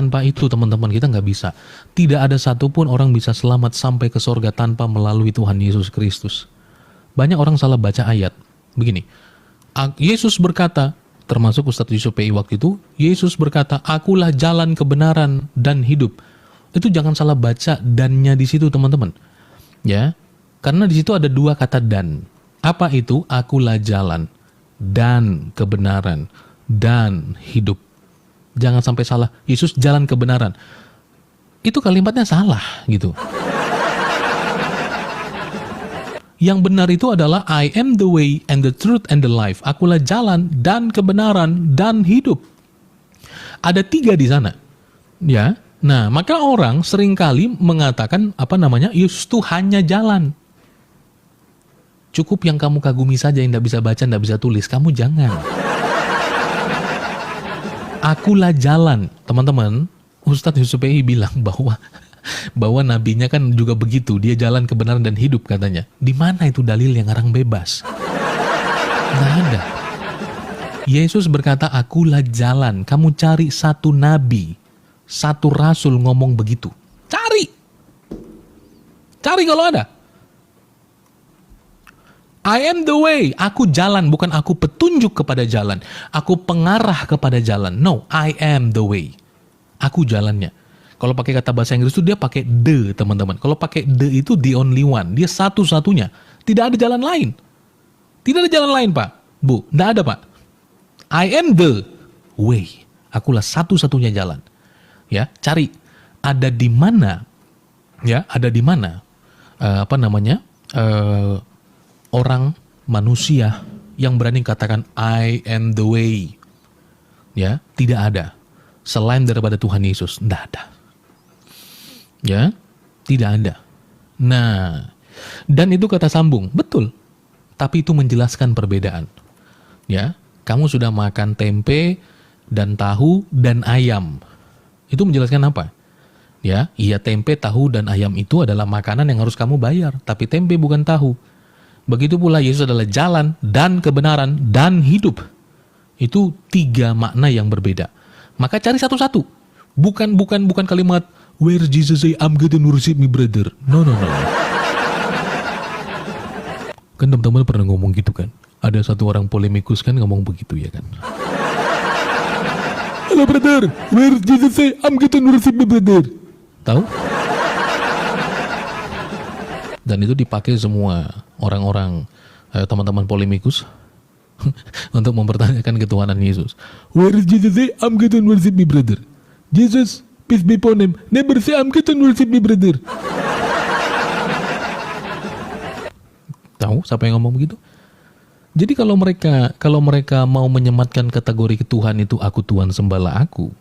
Tanpa itu teman-teman kita nggak bisa. Tidak ada satupun orang bisa selamat sampai ke sorga tanpa melalui Tuhan Yesus Kristus. Banyak orang salah baca ayat. Begini, Yesus berkata, termasuk Ustadz Yusuf PI waktu itu, Yesus berkata, akulah jalan kebenaran dan hidup. Itu jangan salah baca dannya di situ teman-teman. Ya, karena di situ ada dua kata dan. Apa itu? Akulah jalan dan kebenaran dan hidup. Jangan sampai salah. Yesus jalan kebenaran. Itu kalimatnya salah gitu. Yang benar itu adalah I am the way and the truth and the life. Akulah jalan dan kebenaran dan hidup. Ada 3 di sana. Ya. Nah, maka orang seringkali mengatakan Yesus itu hanya jalan. Cukup yang kamu kagumi saja, yang tidak bisa baca, tidak bisa tulis. Kamu jangan. Akulah jalan. Teman-teman, Ustadz Yusuf PI bilang bahwa nabinya kan juga begitu. Dia jalan kebenaran dan hidup katanya. Di mana itu dalil yang orang bebas? Nggak ada. Yesus berkata, akulah jalan. Kamu cari satu nabi, satu rasul ngomong begitu. Cari kalau ada. I am the way. Aku jalan, bukan aku petunjuk kepada jalan. Aku pengarah kepada jalan. No, I am the way. Aku jalannya. Kalau pakai kata bahasa Inggris itu dia pakai the, teman-teman. Kalau pakai the itu the only one. Dia satu-satunya. Tidak ada jalan lain. Tidak ada jalan lain, Pak. Bu, tidak ada, Pak. I am the way. Akulah satu-satunya jalan. Ya, cari. Ada di mana? Ya, ada di mana? Orang manusia yang berani katakan I am the way. Ya, tidak ada. Selain daripada Tuhan Yesus, tidak ada. Ya, tidak ada. Nah, dan itu kata sambung, betul. Tapi itu menjelaskan perbedaan. Ya, kamu sudah makan tempe dan tahu dan ayam. Itu menjelaskan apa? Ya, iya tempe, tahu dan ayam itu adalah makanan yang harus kamu bayar, tapi tempe bukan tahu. Begitu pula Yesus adalah jalan dan kebenaran dan hidup. Itu 3 makna yang berbeda. Maka cari satu-satu. Bukan kalimat where Jesus say I'm going to worship me brother. No. Kan teman-teman pernah ngomong gitu kan? Ada satu orang polemikus kan ngomong begitu ya kan? Hello brother, where Jesus say I'm going to worship me brother. Tahu? Dan itu dipakai semua orang-orang, teman-teman polemikus untuk mempertanyakan ketuhanan Yesus. Where is Jesus say, I'm going to worship me brother. Jesus, peace be upon him, never say I'm going to worship me brother. Tahu siapa yang ngomong begitu? Jadi kalau mereka mau menyematkan kategori Tuhan itu aku Tuhan sembahlah aku,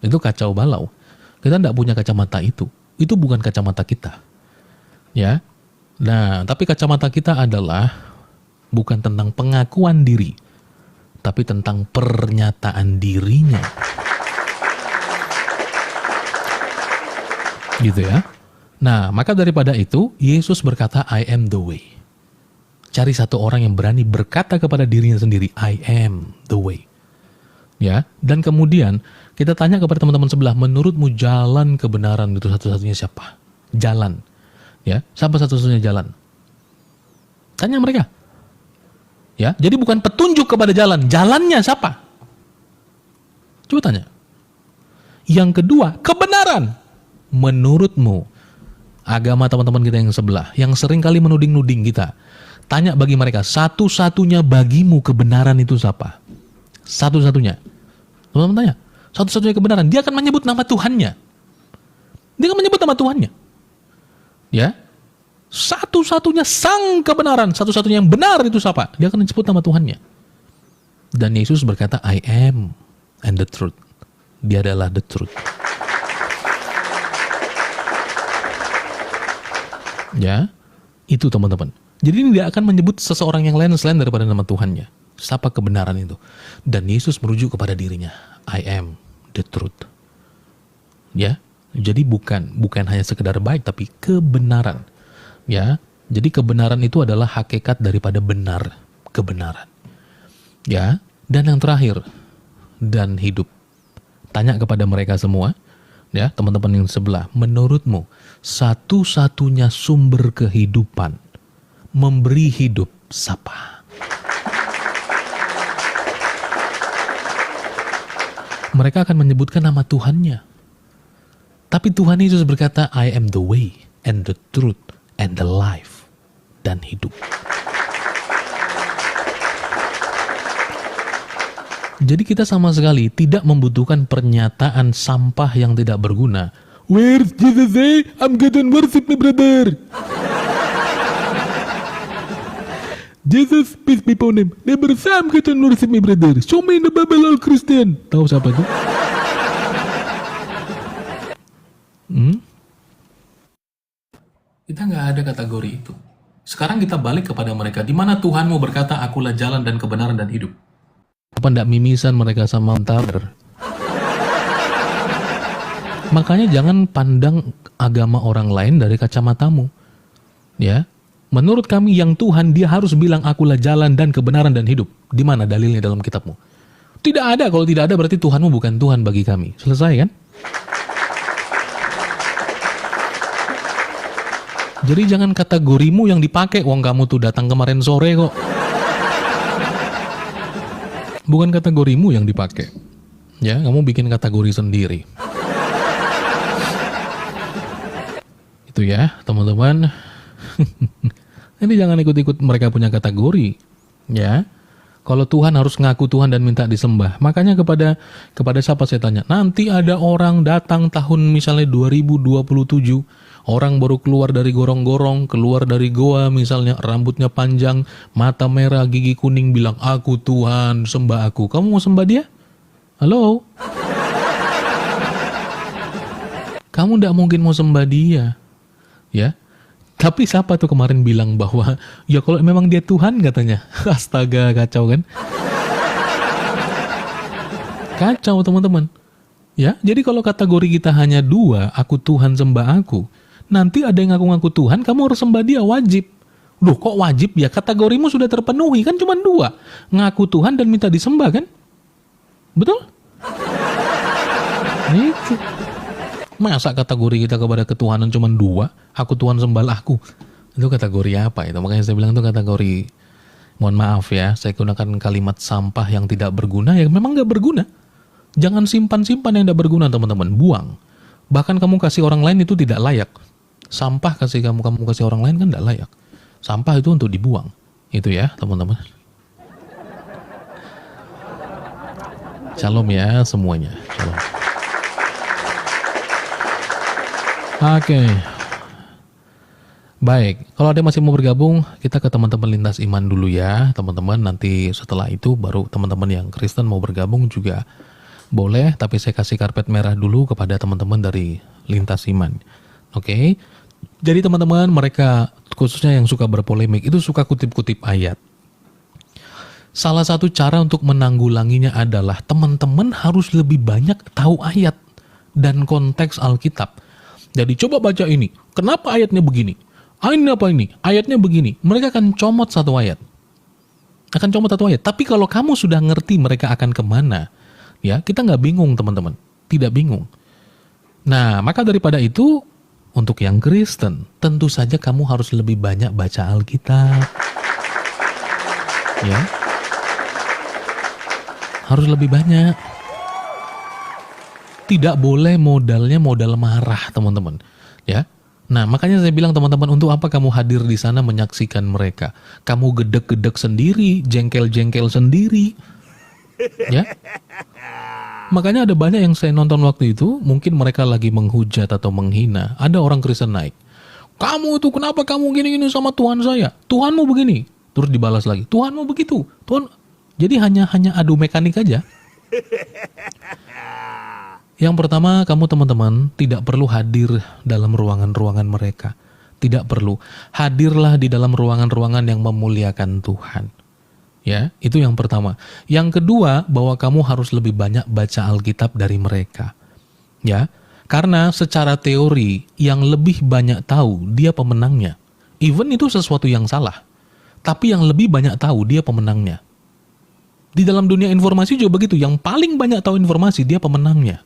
itu kacau balau. Kita tidak punya kacamata itu. Itu bukan kacamata kita. Ya. Nah, tapi kacamata kita adalah bukan tentang pengakuan diri, tapi tentang pernyataan dirinya. Gitu ya. Nah, maka daripada itu, Yesus berkata, I am the way. Cari satu orang yang berani berkata kepada dirinya sendiri, I am the way. Ya, dan kemudian kita tanya kepada teman-teman sebelah, menurutmu jalan kebenaran itu satu-satunya siapa? Jalan. Ya, siapa satu-satunya jalan? Tanya mereka. Ya, jadi bukan petunjuk kepada jalan, jalannya siapa? Coba tanya. Yang kedua, kebenaran. Menurutmu, agama teman-teman kita yang sebelah, yang sering kali menuding-nuding kita, tanya bagi mereka, satu-satunya bagimu kebenaran itu siapa? Satu-satunya. Teman-teman tanya, satu-satunya kebenaran. Dia akan menyebut nama Tuhannya. Dia akan menyebut nama Tuhannya. Ya, satu-satunya sang kebenaran, satu-satunya yang benar itu siapa? Dia akan disebut nama Tuhannya. Dan Yesus berkata, I am and the truth. Dia adalah the truth. Ya, itu teman-teman. Jadi ini dia akan menyebut seseorang yang lain selain daripada nama Tuhannya. Siapa kebenaran itu? Dan Yesus merujuk kepada dirinya, I am the truth. Ya. Jadi bukan hanya sekedar baik, tapi kebenaran. Ya, jadi kebenaran itu adalah hakikat daripada benar, kebenaran. Ya, dan yang terakhir, dan hidup. Tanya kepada mereka semua, Ya, teman-teman yang sebelah, menurutmu satu-satunya sumber kehidupan memberi hidup siapa? Mereka akan menyebutkan nama Tuhannya. Tapi Tuhan Yesus berkata, I am the way and the truth and the life, dan hidup. Jadi kita sama sekali tidak membutuhkan pernyataan sampah yang tidak berguna. Where's Jesus say? I'm getting worship me brother. Jesus, peace be upon him. Never say I'm getting worship me brother. Show me in the Bible all Christian. Tahu siapa itu? Kita nggak ada kategori itu. Sekarang kita balik kepada mereka. Di mana Tuhanmu berkata, akulah jalan dan kebenaran dan hidup. Apa ndak mimisan mereka sama Taber? Makanya jangan pandang agama orang lain dari kacamatamu. Ya, menurut kami yang Tuhan, dia harus bilang akulah jalan dan kebenaran dan hidup. Di mana dalilnya dalam kitabmu? Tidak ada. Kalau tidak ada berarti Tuhanmu bukan Tuhan bagi kami. Selesai kan? Jadi jangan kategorimu yang dipakai. Wong kamu tuh datang kemarin sore kok. Bukan kategorimu yang dipakai. Ya, kamu bikin kategori sendiri. Itu ya, teman-teman. Ini jangan ikut-ikut mereka punya kategori. Ya. Kalau Tuhan harus ngaku Tuhan dan minta disembah. Makanya kepada siapa saya tanya? Nanti ada orang datang tahun misalnya 2027. Orang baru keluar dari gorong-gorong, keluar dari goa misalnya, rambutnya panjang, mata merah, gigi kuning, bilang, aku Tuhan, sembah aku. Kamu mau sembah dia? Halo? Kamu tidak mungkin mau sembah dia. Ya? Tapi siapa tuh kemarin bilang bahwa, ya kalau memang dia Tuhan katanya. Astaga, kacau kan? Kacau teman-teman. Ya, jadi kalau kategori kita hanya dua, aku Tuhan, sembah aku. Nanti ada yang ngaku-ngaku Tuhan, kamu harus sembah dia, wajib. Loh, kok wajib ya? Kategorimu sudah terpenuhi, kan cuma dua. Ngaku Tuhan dan minta disembah, kan? Betul? Itu. Masa kategori kita kepada ketuhanan cuma dua? Aku Tuhan, sembahlah aku. Itu kategori apa itu? Makanya saya bilang itu kategori, mohon maaf ya, saya gunakan kalimat sampah yang tidak berguna, ya memang nggak berguna. Jangan simpan-simpan yang tidak berguna, teman-teman. Buang. Bahkan kamu kasih orang lain itu tidak layak. Sampah kamu kasih orang lain kan tidak layak. Sampah itu untuk dibuang. Itu ya, teman-teman. Shalom ya semuanya. Shalom. Oke. Baik, kalau ada masih mau bergabung, kita ke teman-teman Lintas Iman dulu ya, teman-teman. Nanti setelah itu baru teman-teman yang Kristen mau bergabung juga boleh, tapi saya kasih karpet merah dulu kepada teman-teman dari Lintas Iman. Oke. Jadi teman-teman, mereka khususnya yang suka berpolemik itu suka kutip-kutip ayat. Salah satu cara untuk menanggulanginya adalah teman-teman harus lebih banyak tahu ayat dan konteks Alkitab. Jadi coba baca ini. Kenapa ayatnya begini? Ini apa ini? Ayatnya begini. Mereka akan comot satu ayat. Tapi kalau kamu sudah ngerti mereka akan kemana, ya kita nggak bingung teman-teman. Tidak bingung. Nah, maka daripada itu, untuk yang Kristen, tentu saja kamu harus lebih banyak baca Alkitab. Ya. Harus lebih banyak. Tidak boleh modalnya modal marah, teman-teman. Ya. Nah, makanya saya bilang teman-teman, untuk apa kamu hadir di sana menyaksikan mereka? Kamu gedek-gedek sendiri, jengkel-jengkel sendiri. Ya. Makanya ada banyak yang saya nonton waktu itu, mungkin mereka lagi menghujat atau menghina. Ada orang Kristen naik. Kamu itu kenapa kamu gini-gini sama Tuhan saya? Tuhanmu begini. Terus dibalas lagi. Tuhanmu begitu. Tuhan. Jadi hanya adu mekanik aja. Yang pertama, kamu teman-teman tidak perlu hadir dalam ruangan-ruangan mereka. Tidak perlu. Hadirlah di dalam ruangan-ruangan yang memuliakan Tuhan. Ya, itu yang pertama. Yang kedua, bahwa kamu harus lebih banyak baca Alkitab dari mereka. Ya, karena secara teori yang lebih banyak tahu dia pemenangnya. Even itu sesuatu yang salah. Tapi yang lebih banyak tahu dia pemenangnya. Di dalam dunia informasi juga begitu, yang paling banyak tahu informasi dia pemenangnya.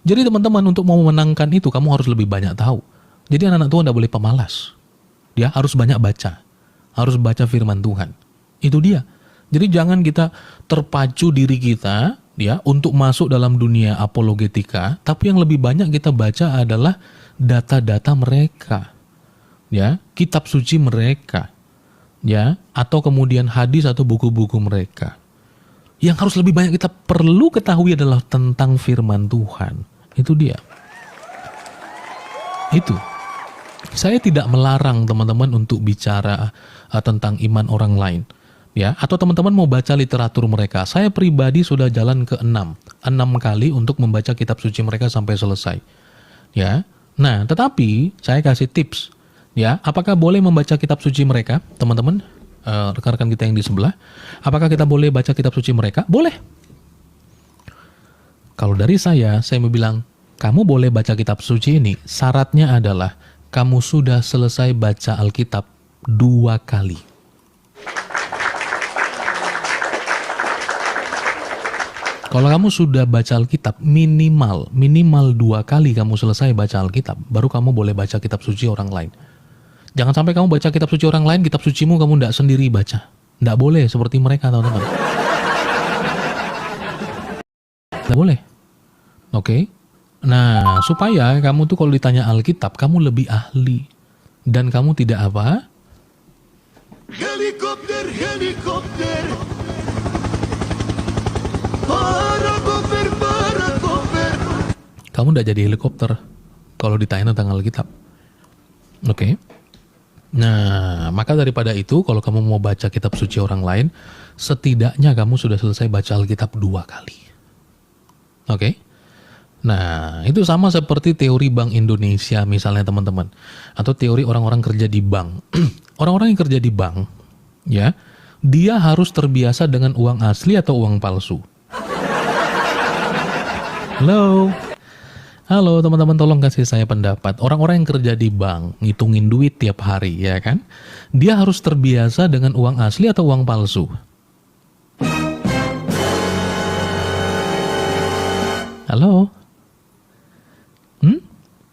Jadi teman-teman, untuk mau memenangkan itu kamu harus lebih banyak tahu. Jadi anak-anak Tuhan tidak boleh pemalas. Dia harus banyak baca. Harus baca firman Tuhan. Itu dia. Jadi jangan kita terpacu diri kita ya untuk masuk dalam dunia apologetika, tapi yang lebih banyak kita baca adalah data-data mereka. Ya, kitab suci mereka. Ya, atau kemudian hadis atau buku-buku mereka. Yang harus lebih banyak kita perlu ketahui adalah tentang firman Tuhan. Itu dia. Itu. Saya tidak melarang teman-teman untuk bicara tentang iman orang lain. Ya, atau teman-teman mau baca literatur mereka. Saya pribadi sudah jalan ke 6 kali untuk membaca kitab suci mereka sampai selesai. Ya. Nah, tetapi saya kasih tips. Ya, apakah boleh membaca kitab suci mereka, teman-teman? Rekan-rekan kita yang di sebelah. Apakah kita boleh baca kitab suci mereka? Boleh. Kalau dari saya mau bilang, kamu boleh baca kitab suci ini, syaratnya adalah kamu sudah selesai baca Alkitab 2 kali. Kalau kamu sudah baca Alkitab, minimal 2 kali kamu selesai baca Alkitab, baru kamu boleh baca kitab suci orang lain. Jangan sampai kamu baca kitab suci orang lain, kitab sucimu kamu tidak sendiri baca. Tidak boleh seperti mereka, teman-teman. Tidak boleh. Oke? Nah, supaya kamu tuh kalau ditanya Alkitab, kamu lebih ahli. Dan kamu tidak apa? Helikopter. Parakoper. Kamu tidak jadi helikopter kalau ditanya tentang Alkitab. Oke? Nah, maka daripada itu, kalau kamu mau baca kitab suci orang lain, setidaknya kamu sudah selesai baca Alkitab 2 kali. Oke? Nah, itu sama seperti teori Bank Indonesia misalnya teman-teman. Atau teori orang-orang kerja di bank. Orang-orang yang kerja di bank, ya, dia harus terbiasa dengan uang asli atau uang palsu. Halo teman-teman, tolong kasih saya pendapat. Orang-orang yang kerja di bank, ngitungin duit tiap hari, ya kan? Dia harus terbiasa dengan uang asli atau uang palsu. Halo?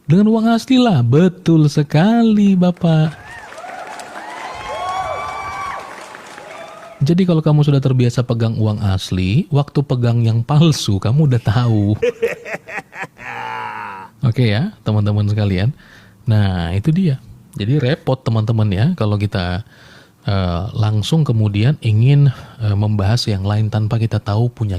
Dengan uang asli lah. Betul sekali, Bapak. Jadi kalau kamu sudah terbiasa pegang uang asli, waktu pegang yang palsu, kamu udah tahu. Oke ya, teman-teman sekalian. Nah, itu dia. Jadi repot teman-teman ya, kalau kita langsung kemudian ingin membahas yang lain tanpa kita tahu punya